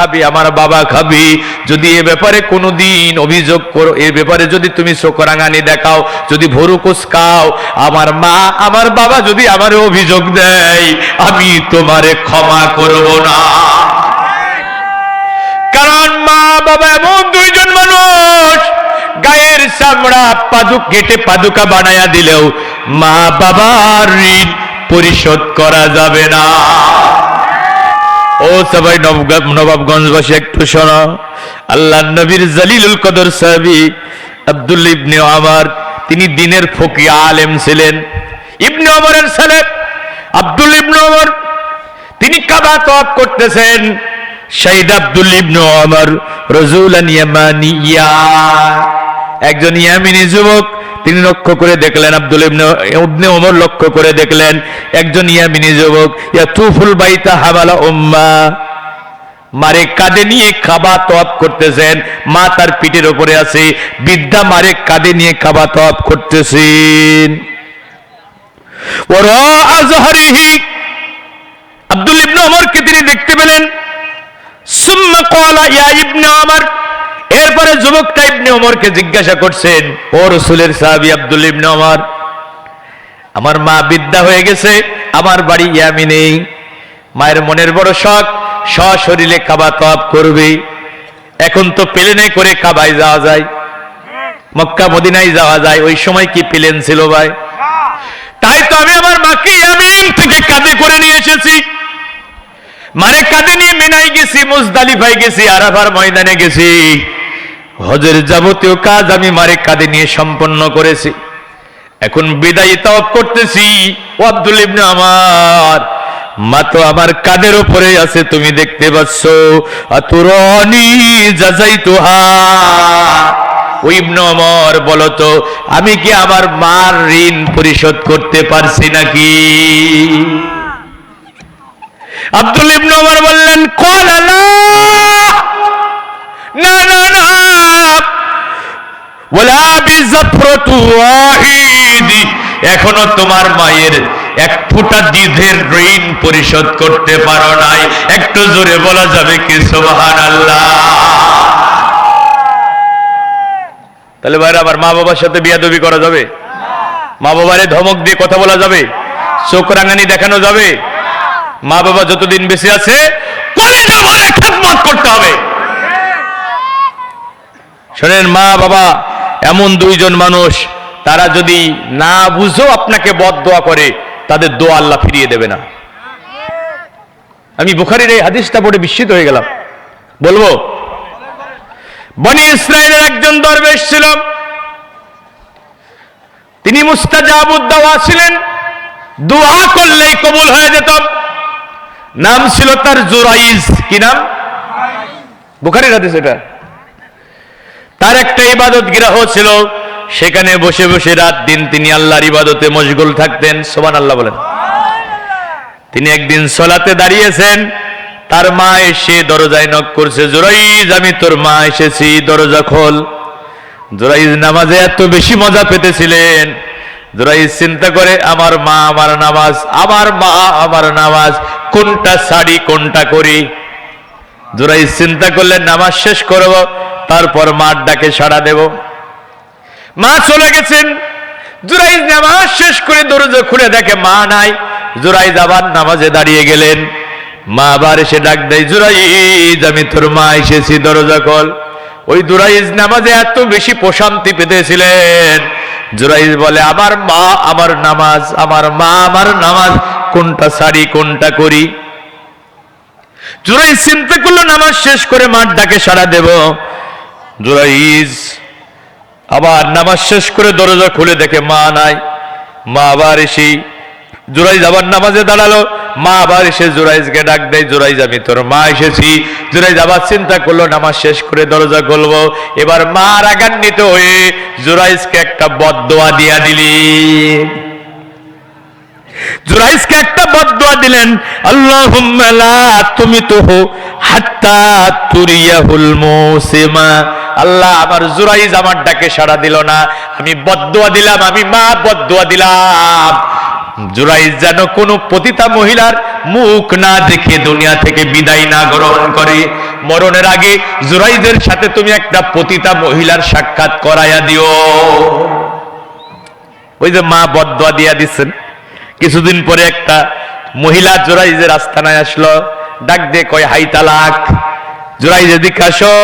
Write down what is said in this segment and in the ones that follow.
খাবি, আমার বাবা খাবি। যদি এ ব্যাপারে কোনোদিন অভিযোগ করো, এ ব্যাপারে যদি তুমি চোখরাঙানি দেখাও, যদি ভরু কুচকাও, আমার মা আমার বাবা যদি আমারে অভিযোগ দেয়, আমি তোমারে ক্ষমা করব না। কারণ মা বাবা এমন দুইজন মানুষ, গায়ের চামড়া পাদুক কেটে পাদুকা বানায়া দিলেও মা বাবার ঋণ পরিশোধ করা যাবে না। ও সবাই নবাবগঞ্জবাসী একটু শোনো, আল্লাহ নবীর জলিলুল কদর সাহাবী আব্দুল্লাহ ইবনে ওমর, তিনি দ্বীনের ফকিহ আলেম ছিলেন। ইবনে ওমরের ছেলে আব্দুল্লাহ ইবনে ওমর, তিনি কাবা তওয়াফ করতেছেন। শহীদ আব্দুল্লাহ ইবনে ওমর রাজুলান ইয়ামানিয়া, একজন ইয়ামিনী যুবক, তিনি লক্ষ্য করে দেখলেন, আব্দুল্লাহ ইবনে ওমর লক্ষ্য করে দেখলেন একজন ইয়ামিনী যুবক ইয়াতুফুল বাইতা হামালা উম্মা, মারে কাঁধে নিয়ে কাবা তওয়াফ করতেছেন। মা তার পিঠের উপরে আছে, বৃদ্ধা মারে কাঁধে নিয়ে কাবা তওয়াফ করতেছেন। ওরা আজহারিহি, আব্দুল্লাহ ইবনে ওমরকে তিনি দেখতে পেলেন। সুম্মা ক্বালা ইয়া ইবনে ওমর, এরপরে যুবকটা ইবনে ওমরকে জিজ্ঞাসা করছেন, ও রাসূলের সাহাবী আব্দুল্লাহ ইবনে ওমর, আমার মা বৃদ্ধা হয়ে গেছে, আমার বাড়ি ইয়ামিনে, মায়ের মনের বড় শখ, সশরীরে কাবা তওয়াফ করবে। এখন তো প্লেনে করে কাবায় যাওয়া যায়, মক্কা মদিনায় যাওয়া যায়, ওই সময় কি প্লেন ছিল ভাই? তাই তো আমি আমার মাকে ইয়ামিন থেকে কাঁধে করে নিয়ে এসেছি। মারে কাঁধে নিয়ে মিনায় গেছি, মুজদালিফায় গেছি, আরাফার ময়দানে গেছি, হজের যাবতীয় কাজ আমি মারে কাঁধে নিয়ে সম্পন্ন করেছি। এখন বিদায়ী তওয়াফ করতেছি। ও আব্দুল্লাহ ইবনে ওমর, মা তো আমার কাঁধের উপরে আছে, তুমি দেখতে পাচ্ছ। আতুরানি জাযাইতুহা, ও ইবনে ওমর বলো তো, আমি কি আমার মার ঋণ পরিশোধ করতে পারছি নাকি? আব্দুল্লাহ ইবনে ওমর বললেন, ক্বালা লা, না না না, ওয়ালা বিযাফরাতু ওয়াহিদ, এখনো তোমার মায়ের এক ফোঁটা দুধের ঋণ পরিশোধ করতে পারো নাই। একটু জোরে বলা যাবে কি সুবহানাল্লাহ? তাহলে ভাইরা, আবার মা বাবার সাথে বিয়াদবি করা যাবে? মা বাবারে ধমক দিয়ে কথা বলা যাবে? চোখ রাঙানি দেখানো যাবে? মা বাবা যতদিন বেঁচে আছে কলিজা ভরে খেদমত করতে হবে। শোনেন, মা বাবা এমন দুইজন মানুষ, তারা যদি না বুঝো আপনাকে বদদোয়া করে, তাদের দোয়া আল্লাহ ফিরিয়ে দেবে না। আমি বুখারীর এই হাদিসটা পড়ে বিস্মিত হয়ে গেলাম। বলবো, বনি ইসরায়েলের একজন দরবেশ ছিল, তিনি মুস্তাজাবুদ দাওয়া ছিলেন, দোয়া করলেই কবুল হয়ে যেত। নাম ছিল তার জুরাইজ। কি নাম? বুখারীর হাদিস এটা। তার একটা ইবাদত গৃহ ছিল, সেখানে বসে বসে রাত দিন তিনি আল্লাহর ইবাদতে মশগুল থাকতেন। সুবহানাল্লাহ বলেন। তিনি একদিন সালাতে দাঁড়িয়েছেন, তার মা এসে দরজায় নক করছে, জুরাইজ, আমি তোর মা এসেছি, দরজা খোল। জুরাইজ নামাজে এত বেশি মজা পেতেছিলেন, জুরাইজ চিন্তা করে, আমার মা আমার নামাজ, আমার মা আমার নামাজ, কোনটা ছাড়ি কোনটা করি। জুরাইজ চিন্তা করলেন, নামাজ শেষ করব, তারপর মার ডাকে সাড়া দেব। মা চলে গেছেন। জুরাইজ নামাজ শেষ করে দরজা খুলে দেখে মা নাই। জুরাইজ আবার নামাজে দাঁড়িয়ে গেলেন। মা আবার এসে ডাক দেয়, জুরাইজ, আমি তোর মা এসেছি, দরজা খোল। ওই জুরাইজ নামাজে এত বেশি প্রশান্তি পেতেছিলেন। জুরাইজ বলে, আমার মা আমার নামাজ, আমার মা আমার নামাজ, কোনটা ছাড়ি কোনটা করি। জুরাইজ চিন্তা করলো, নামাজ শেষ করে মার ডাকে সাড়া দেব। জুরাইজ আবার নামাজ শেষ করে দরজা খুলে দেখে মা নাই। মা আবার এসে, জুরাইজ আবার নামাজে দাঁড়ালো। মা আবার এসে জুরাইজকে ডাক দেয়, জুরাইজ, আমি তোর মা এসেছি। জুরাইজ আবার চিন্তা করলো, নামাজ শেষ করে দরজা খুলবো। এবার মা রাগান্বিত হয়ে জুরাইজকে একটা বদদোয়া দিয়া দিলেন। জুরাইজকে একটা বদদোয়া দিলেন, আল্লাহুম্মা লা তুমিতুহু হাত্তা তুরিয়াহুল মুসিমা। আল্লাহ, আমার জুরাইজ আমার ডাকে সাড়া দিল না, আমি বদদোয়া দিলাম, আমি মা বদদোয়া দিলাম, জুরাইজ যেন কোনো পতিতা মহিলার মুখ না দেখে দুনিয়া থেকে বিদায় না গ্রহণ করে। মরণের আগে জুরাইজের সাথে তুমি একটা পতিতা মহিলার সাক্ষাৎ করাইয়া দিও। ওই যে মা বদদোয়া দিয়া দিচ্ছেন। কিছুদিন পরে একটা মহিলা জুরাইজের আস্তানায় আসলো, ডাক দিয়ে কয়, হাই তালাক। জুরাইজ এদিকে আসো,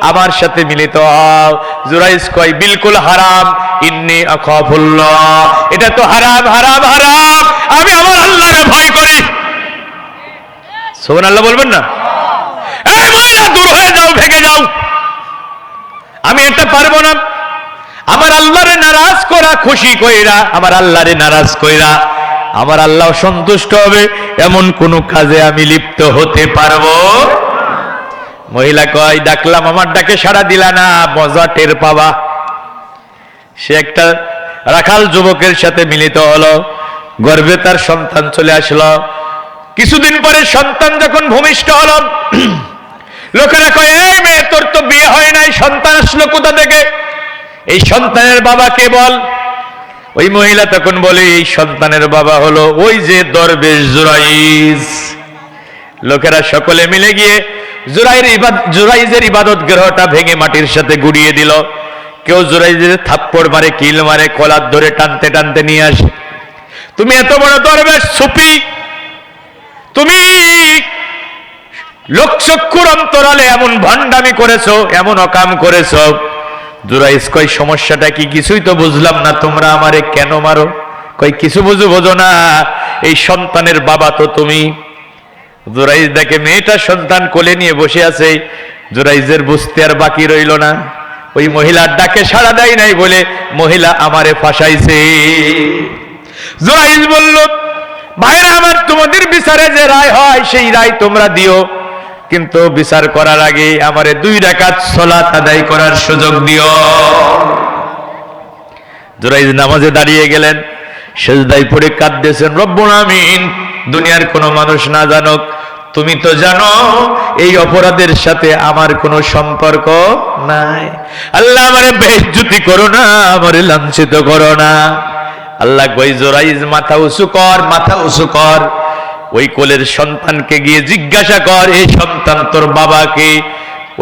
আমার সাথে মিলিত হও। জুরাইজ কয়, বিলকুল হারাম, ইন্নী আখাফুল্লাহ, এটা তো হারাম হারাম হারাম, আমি আমার আল্লাহরে ভয় করি। সুবহানাল্লাহ বলবেন না? এই মহিলা দূর হয়ে যাও, ভেগে যাও, আমি এটা পারবো না। আমার আল্লাহরে নারাজ করা, খুশি কইরা আমার আল্লাহরে নারাজ কইরা আমার আল্লাহ সন্তুষ্ট হবে এমন কোন কাজে আমি লিপ্ত হতে পারবো। মহিলা কয়, ডাকলাম, আমার ডাকে সাড়া দিলা না, মজা টের পাবা। সে একটা রাখাল যুবকের সাথে মিলিত হলো, গর্ভে তার সন্তান চলে আসলো। কিছুদিন পরে সন্তান যখন ভূমিষ্ঠ হলো, লোকেরা কয়, এই মেয়ে, তোর তো বিয়ে হয় নাই, সন্তান আসলো কোথা থেকে? এই সন্তানের বাবা কে বল? ওই মহিলা তখন বলে, এই সন্তানের বাবা হলো ওই যে দরবেশ জুরাইজ। লোকেরা সকলে মিলে গিয়ে জুরাইজের ইবাদত গ্রহটা ভেঙে মাটির সাথে গুড়িয়ে দিল। কেউ জুরাইজের থাপ্পড় মারে, কিল মারে, কলার ধরে টানতে টানতে নিয়ে আসে। তুমি এত বড় দরবেশ সুফি, তুমি লোকচক্ষুর অন্তরালে এমন ভণ্ডামি করেছো, এমন অকাম করেছো। জুরাইজ কয়, সমস্যাটা কি? কিছুই তো বুঝলাম না, তোমরা আমারে কেন মারো? কয়, কিছু বোঝো না, এই সন্তানের বাবা তো তুমি। জুরাইজ দেখে মেয়েটা সন্তান কোলে নিয়ে বসে আছে। জুরাইজের বুঝতে আর বাকি রইল না, ওই মহিলার ডাকে সাড়া দেয় নাই বলে মহিলা আমারে ফাঁসাইছে। জুরাইজ বলল, ভাইরা আমার, তোমাদের বিচারে যে রায় হয় সেই রায় তোমরা দিও, কিন্তু বিচার করার আগে আমারে 2 রাকাত সালাত আদায় করার সুযোগ দিও। জুরাইজ নামাজে দাঁড়িয়ে গেলেন, সেজদায় পড়ে কাঁদতেছেন, রব্বুল আমিন, দুনিয়ার কোনো মানুষ না জানুক, তুমি তো জানো এই অপরাধের সাথে আমার কোনো সম্পর্ক নাই। আল্লাহ, আমারে বেইজ্জতি করো না, আমারে লাঞ্ছিত করো না। আল্লাহ কই, জুরাইজ মাথা উঁচু কর, মাথা উঁচু কর। ওই কোলের সন্তানকে গিয়ে জিজ্ঞাসা কর, এই সন্তান তোর বাবাকে?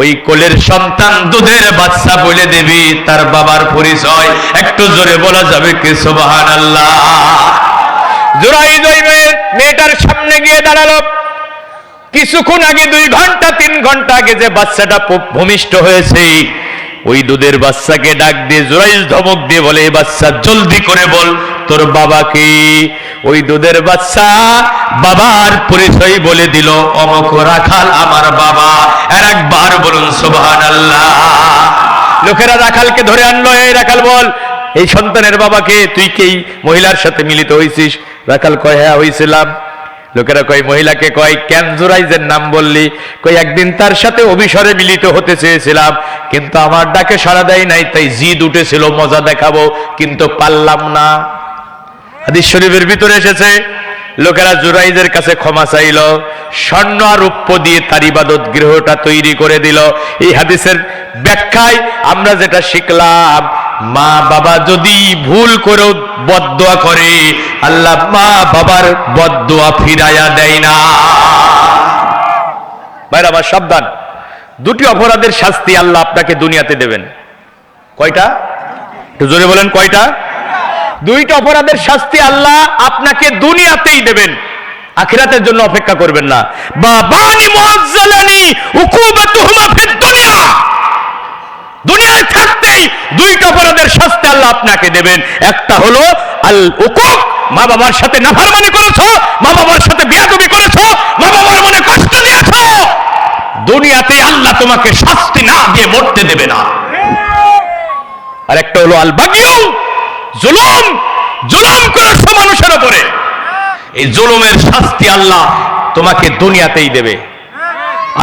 ওই কোলের সন্তান দুধের বাচ্চা বলে দেবি তার বাবার পরিচয়। একটু জোরে বলা যাবে কি সুবহানাল্লাহ? জুরাইজ ওই মেয়েটার সামনে গিয়ে দাঁড়ালো। কিছুক্ষণ আগে, 2 ঘন্টা 3 ঘন্টা আগে যে বাচ্চাটা ভূমিষ্ঠ হয়েছে, ওই দুধের বাচ্চাকে ডাক দিয়ে জুরাইজ ধমক দিয়ে বলে, এই বাচ্চা জলদি করে বল তোর বাবাকে। ওই দুধের বাচ্চা বাবার পরিচয় বলে দিল, অমুক রাখাল আমার বাবা। আর একবার বলুন সুবহানাল্লাহ। লোকেরা রাখালকে ধরে আনলো, এই রাখাল বল, এই সন্তানের বাবাকে? তুই কি মহিলার সাথে মিলিত হয়েছিস? রাখাল কয়, হ্যাঁ হয়েছিলাম। লোকেরা কয়, মহিলাকে কয়, কেন জুরাইজের নাম বললি? কই, একদিন তার সাথে অভিসরে মিলিত হতে চেয়েছিলাম, কিন্তু আমার ডাকে সাড়া দেয় নাই, তাই জিদ উঠেছিল মজা দেখাবো, কিন্তু পারলাম না। হাদিস শরীফের ভিতরে এসেছে, লোকেরা জুরাইজের কাছে ক্ষমা চাইল, স্বর্ণ আর রূপ্য দিয়ে তার ইবাদত গৃহটা তৈরি করে দিল। এই হাদিসের ব্যাখ্যায় আমরা যেটা শিখলাম, মা বাবা যদি ভুল করে বদদোয়া করে, আল্লাহ মা বাবার বদদোয়া ফিরাইয়া দেয় না। ভাইরা আমার, সাবধান, 2টি অপরাধের শাস্তি আল্লাহ আপনাকে দুনিয়াতে দেবেন। কয়টা? একটু জোরে বলেন, কয়টা? 2টা অপরাধের শাস্তি আল্লাহ আপনাকে দুনিয়াতেই দেবেন, আখিরাতের জন্য অপেক্ষা করবেন না। বাবানি মুআজ্জালানি উকুবাতুহুমা ফিদ দুনিয়া, দুনিয়ায় থাকতেই 2টা অপরাধের শাস্তি আল্লাহ আপনাকে দেবেন। একটা হলো আল উকুক, মা বাবার সাথে নাফরমানি করেছো, মা বাবার সাথে বেয়াদবি করেছো, মা বাবার মনে কষ্ট দিয়েছো, দুনিয়াতে আল্লাহ তোমাকে শাস্তি না দিয়ে মরতে দেবে না। আর একটা হলো আল বাগিউ, জুলুম, জুলুম করেছো মানুষের উপরে, এই জুলুমের শাস্তি আল্লাহ তোমাকে দুনিয়াতেই দেবে।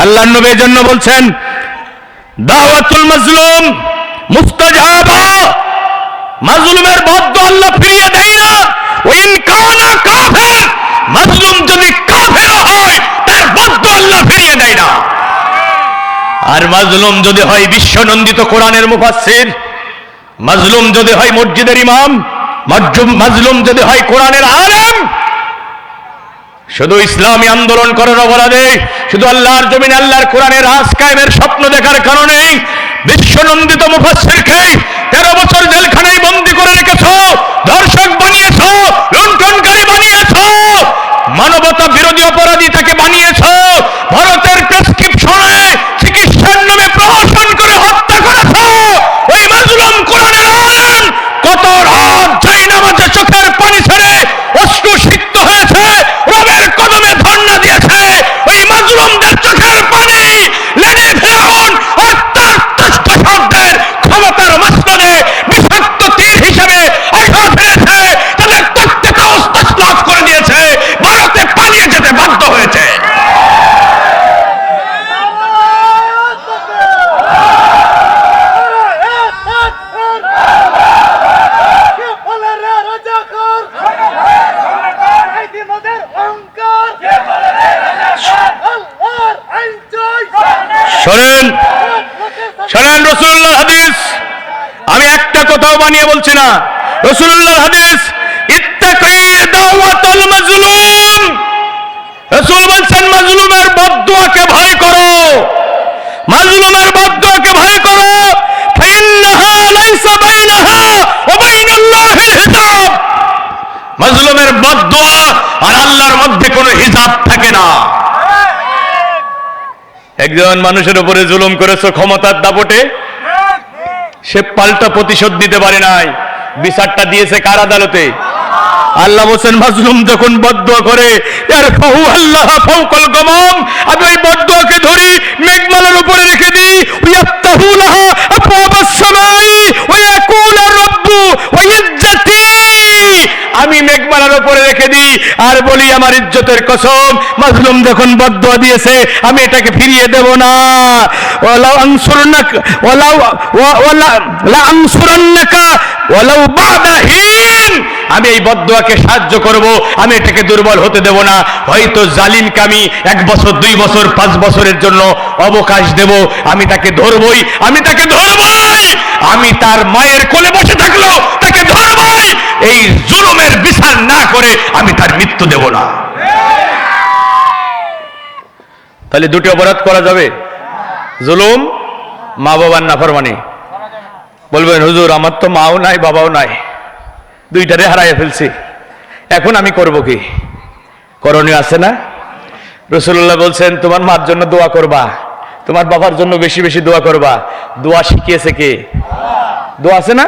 আল্লাহর নবী এর জন্য বলছেন, দাওয়াতুল মাজলুম মুস্তাজাবা, মাজলুমের বদদোয়া আল্লাহ ফিরিয়ে দেয় না। ওয়াইন কানা কাফির, মাজলুম যদি কাফের হয় তার বদদোয়া আল্লাহ ফিরিয়ে দেয় না। আর মাজলুম যদি হয় বিশ্বনন্দিত কোরআনের মুফাসসির, মাজলুম যদি হয় মসজিদের ইমাম, মাজলুম যদি হয় কোরআনের আলেম, শুধু ইসলামী আন্দোলন করার অপরাধে, শুধু আল্লাহর জমিনে আল্লাহর কোরআনের রাজ কায়েমের স্বপ্ন দেখার কারণে বিশ্বনন্দিত মুফাসসিরকে 13 বছর জেলখানায় বন্দী করে রেখেছো, ধর্ষক বানিয়েছো, লুণ্ঠনকারী বানিয়েছো, মানবতা বিরোধী অপরাধী তাকে বানিয়েছো, ভারতের প্রেসক্রিপশনে চিকিৎসার নামে প্রহসন করে হত্যা করেছো। ওই মাজলুম কোরআনের আলেম কত রাত যাই নামাজে চোখের পানি ছেড়ে অশ্রু সিক্ত হয়েছে, রবের কদমে ধর্ণা দিয়েছে। ওই মাজলুমদের চোখের পানি লেনে ফেরাউন আর তার দুষ্ট শব্দের ক্ষমতার মসনদে বিষাক্ত তীর হিসেবে আঘাত ফেলেছে, তাদের প্রত্যেকটা অস্ত্র লাভ করে দিয়েছে, ভারতে পালিয়ে যেতে বাধ্য হয়েছে। শোনেন শোনেন, রাসূলুল্লাহর হাদিস, আমি একটা কথাও বানিয়ে বলছি না। রাসূলুল্লাহর হাদিস, ইত্তাকি দাওয়াতুল মাজলুম। রাসূল বলেছেন মাজলুমের বদদুয়াকে ভয় করো, মাজলুমের বদদুয়াকে ভয় করো। ফাইন্নাহা লাইসা বাইনাহা ওয়া বাইনাল্লাহিল হিজাব। মাজলুমের বদদুয়া আর আল্লাহর মধ্যে কোনো হিজাব থাকে না। একজন মানুষের উপরে জুলুম করেছো ক্ষমতার দাপটে, সে পাল্টা প্রতিশোধ দিতে পারে নাই, বিচারটা দিয়েছে কার আদালতে? আল্লাহ বলেন মাজলুম যখন বদদুয়া করে, ইয়ারফাহু আল্লাহ ফাওকাল গামাম, আমি ওই বদদুয়াকে ধরি মেঘমালার উপরে রেখে দিই, ইয়াফতাহু লাহা আবওয়াবাস সামাই ওয়া ইয়াকুলু রাব্বু ওয়া ইজ্জতি। আমি মেঘমালার উপরে রেখে দিই আর বলি আমার ইজ্জতের কসম, মাজলুম যখন বদদুয়া দিয়েছে আমি এটাকে ফিরিয়ে দেব না। ওয়ালাউ আনসুরনাকা লা আনসুরান্নাকা ওয়ালাউ বাদা হিন। আমি এই বদদুয়াকে সাহায্য করব, আমি এটাকে দুর্বল হতে দেব না। হয়তো জালিমকে আমি 1 বছর 2 বছর 5 বছরের জন্য অবকাশ দেব, আমি তাকে ধরবই, আমি তাকে ধরবই। আমি তার মায়ের কোলে বসে থাকলো তাকে ধরবই। এই জুলুমের বিচার না করে আমি তার মৃত্যু দেব না। তাহলে দুটি অপরাধ করা যাবে, জুলুম, মা বাবার নাফরমানি। বলবেন হুজুর আমার তো মাও নাই বাবাও নাই, দুইটারে হারাইয়া ফেলছি, এখন আমি করব কি? করণীয় আছে না? রাসূলুল্লাহ বলছেন তোমার মার জন্য দোয়া করবা, তোমার বাবার জন্য বেশি বেশি দোয়া করবা। দোয়া শিখিয়েছে কে? দোয়া আছে না?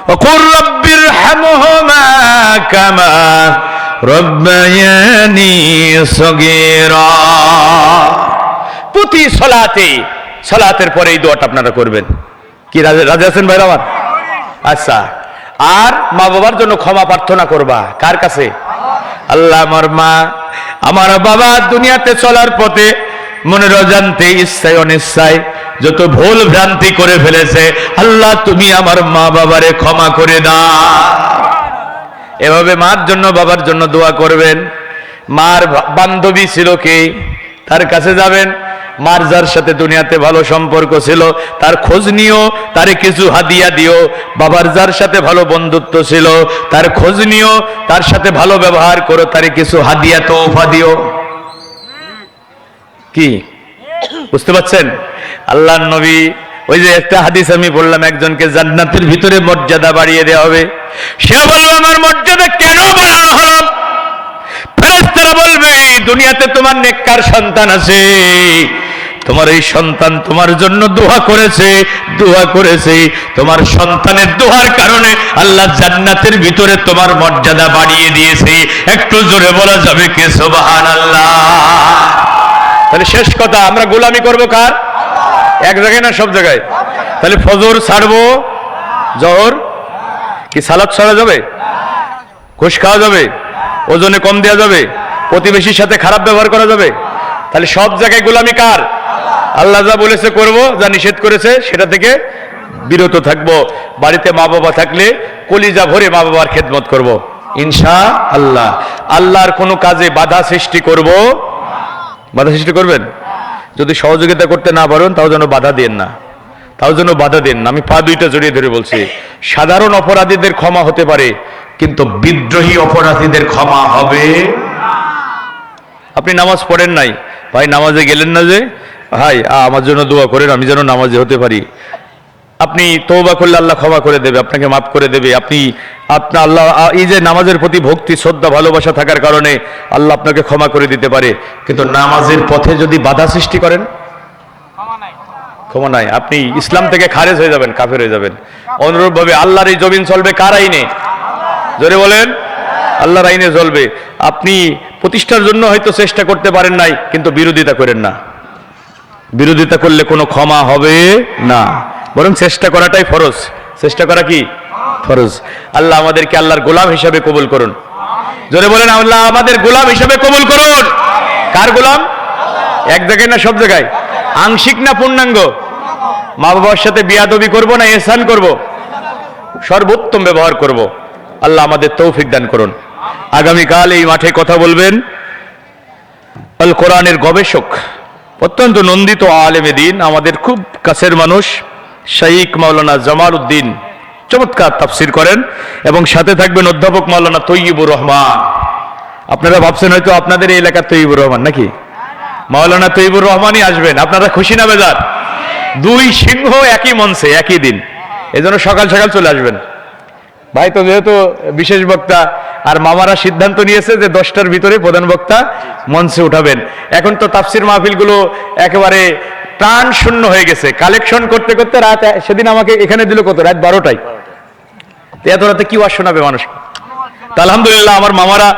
ওয়াকুর রাব্বিরহামহুমা কামা রাব্বায়ানি সগীরা। প্রতি সালাতের পরে এই দোয়াটা আপনারা করবেন। কি রাজি আছেন ভাইরা আমার? আচ্ছা, আর মা বাবার জন্য ক্ষমা প্রার্থনা করবা কার কাছে? আল্লাহ, আমার মা আমার বাবা দুনিয়াতে চলার পথে মনের অজান্তে ইচ্ছায় অনিচ্ছায় যত ভুল ভ্রান্তি করে ফেলেছে, আল্লাহ তুমি আমার মা বাবারে ক্ষমা করে দাও। এভাবে মার জন্য বাবার জন্য দোয়া করবেন। মার বান্ধবী ছিল কে? তার কাছে যাবেন। মার যার সাথে দুনিয়াতে ভালো সম্পর্ক ছিল তার খোঁজ নিও, তারে কিছু হাদিয়া দিও। বাবার যার সাথে ভালো বন্ধুত্ব ছিল তার খোঁজ নিও, তার সাথে ভালো ব্যবহার করো, তারে কিছু হাদিয়া তোফা দিও। কি বুঝতে পারছেন? আল্লাহর নবী, ওই যে একটা হাদিস আমি বললাম, একজনকে জান্নাতের ভিতরে মর্যাদা বাড়িয়ে দেওয়া হবে। সে বলবে আমার মর্যাদা কেন বাড়ানো হলো? ফেরেশতারা বলবে দুনিয়াতে তোমার নেককার সন্তান আছে, তোমার এই সন্তান তোমার জন্য দোয়া করেছে, তোমার সন্তানের দোয়ার কারণে আল্লাহ জান্নাতের ভিতরে তোমার মর্যাদা বাড়িয়ে দিয়েছে। একটু জোরে বলা যাবে কি সুবহানাল্লাহ? তাহলে শেষ কথা, আমরা গোলামি করবো কার? এক জায়গায় না সব জায়গায়? তাহলে ফজর ছাড়বো, জোহর কি সালাত ছাড়া যাবে? ঘুষ খাওয়া যাবে? ওজনে কম দেওয়া যাবে? প্রতিবেশীর সাথে খারাপ ব্যবহার করা যাবে? তাহলে সব জায়গায় গোলামি কার? আল্লাহ যা বলেছে করব, যা নিষেধ করেছে সেটা থেকে বিরত থাকবো। বাড়িতে মা বাবা থাকলে কলিজা ভরে মা বাবার খেদমত করব ইনশাআল্লাহ। আল্লাহর কোনো কাজে বাধা সৃষ্টি করবেন? যদি সহযোগিতা করতে না পারেন তাও যেন বাধা দিয়েন না। তাও যেন বাধা দেন। আমি পা দুইটা জড়িয়ে ধরে বলছি, সাধারণ অপরাধীদের ক্ষমা হতে পারে, কিন্তু বিদ্রোহী অপরাধীদের ক্ষমা হবে। আপনি নামাজ পড়েন নাই, ভাই নামাজে গেলেন না যে, ভাই আমার জন্য দোয়া করেন আমি যেন নামাজে হতে পারি। আপনি তওবা করলে আল্লাহ ক্ষমা করে দেবে, আপনাকে মাফ করে দেবে। আপনার আল্লাহ এই যে নামাজের প্রতি ভক্তি শ্রদ্ধা ভালোবাসা থাকার কারণে আল্লাহ আপনাকে ক্ষমা করে দিতে পারে, কিন্তু নামাজের পথে যদি বাধা সৃষ্টি করেন, ক্ষমা নাই। আপনি ইসলাম থেকে খারেজ হয়ে যাবেন, কাফের হয়ে যাবেন। অনুরূপভাবে আল্লাহর এই জমিন চলবে কার আইনে? জোরে বলেন, আল্লাহর আইনে চলবে। আপনি প্রতিষ্ঠার জন্য হয়তো চেষ্টা করতে পারেন নাই, কিন্তু বিরোধিতা করেন না। বিরোধিতা করলে কোনো ক্ষমা হবে না, বরং চেষ্টা করাটাই ফরজ। চেষ্টা করা কি ফরজ। আল্লাহ আমাদেরকে আল্লাহর গোলাম হিসাবে কবুল করুন। জোরে বলেন, আল্লাহ আমাদের গোলাম হিসাবে কবুল করুন। কার গোলাম? এক জায়গায় না সব জায়গায়? আংশিক না পূর্ণাঙ্গ? মা বাবার সাথে বিয়াদবি করব না ইহসান করব? সর্বোত্তম ব্যবহার করব। আল্লাহ আমাদের তৌফিক দান করুন। আগামীকাল এই মাঠে কথা বলবেন আল কোরআনের গবেষক, অত্যন্ত নন্দিত আলেমে দ্বীন, আমাদের খুব কাছের মানুষ, শাইখ মাওলানা জামাল উদ্দিন, চমৎকার তাফসির করেন। এবং সাথে থাকবেন অধ্যাপক মাওলানা তৈয়বুর রহমান। আপনারা ভাবছেন হয়তো আপনাদের এই এলাকার তৈয়বুর রহমান নাকি? মাওলানা তৈয়বুর রহমানই আসবেন। আপনারা খুশি না বেজার? দুই সিংহ একই মঞ্চে একই দিন, এজন্য সকাল সকাল চলে আসবেন। ভাই তো যেহেতু বিশেষ বক্তা, আর মামারা সিদ্ধান্ত নিয়েছে যে 10টার ভিতরে প্রধান বক্তা মঞ্চে উঠাবেন। এখন তো তাফসির মাহফিলগুলো একেবারে প্রাণ শূন্য হয়ে গেছে, কালেকশন করতে করতে রাত, সেদিন আমাকে এখানে দিল কত, রাত 12টায়। এত রাতে কি ওয়াজ শোনাবে মানুষ? তা আলহামদুলিল্লাহ আমার মামারা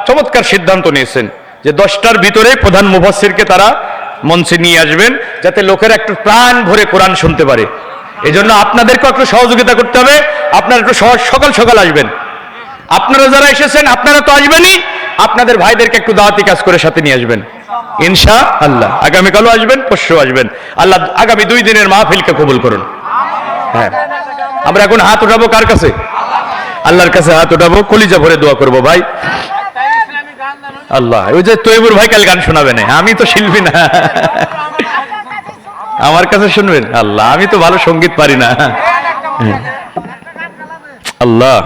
চমৎকার সিদ্ধান্ত নিয়েছেন যে 10টার ভিতরে প্রধান মুফাসসিরকে তারা মঞ্চে নিয়ে আসবেন, যাতে লোকেরা একটু প্রাণ ভরে কোরআন শুনতে পারে। এই জন্য আপনাদেরকে একটু সহযোগিতা করতে হবে। আপনারা একটু সকাল সকাল আসবেন। আপনারা যারা এসেছেন আপনারা তো আসবেনই, আপনাদের ভাইদেরকে একটু দাওয়াতি কাজ করে সাথে নিয়ে আসবেন ইনশাআল্লাহ। আগামীকালও আসবেন, পরশু আসবেন। আল্লাহ আগামী 2 দিনের মাহফিলকে কবুল করুন। হ্যাঁ, আমরা এখন হাত উঠাবো কার কাছে? আল্লাহর কাছে হাত উঠাবো, কলিজা ভরে দোয়া করবো। ভাই আল্লাহ, ওই যে তৈবুর ভাই কাল গান শোনাবে না, আমি তো শিল্পী না, আমার কাছে শুনবেন? আল্লাহ, আমি তো ভালো সঙ্গীত পারি না। আল্লাহ